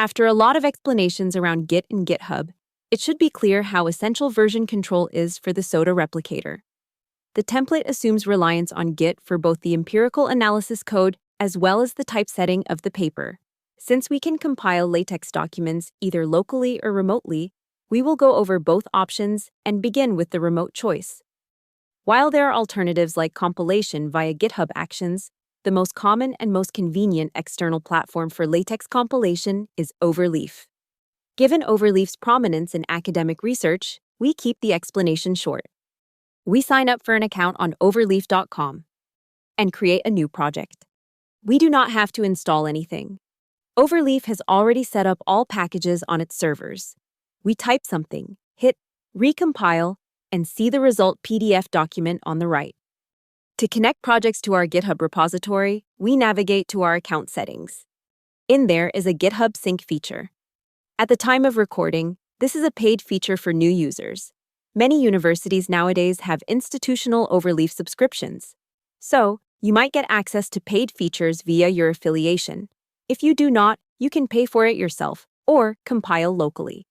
After a lot of explanations around Git and GitHub, it should be clear how essential version control is for the SoDa Replicator. The template assumes reliance on Git for both the empirical analysis code as well as the typesetting of the paper. Since we can compile LaTeX documents either locally or remotely, we will go over both options and begin with the remote choice. While there are alternatives like compilation via GitHub Actions, the most common and most convenient external platform for LaTeX compilation is Overleaf. Given Overleaf's prominence in academic research, we keep the explanation short. We sign up for an account on overleaf.com and create a new project. We do not have to install anything. Overleaf has already set up all packages on its servers. We type something, hit recompile, and see the result PDF document on the right. To connect projects to our GitHub repository, we navigate to our account settings. In there is a GitHub sync feature. At the time of recording, this is a paid feature for new users. Many universities nowadays have institutional Overleaf subscriptions. So, you might get access to paid features via your affiliation. If you do not, you can pay for it yourself or compile locally.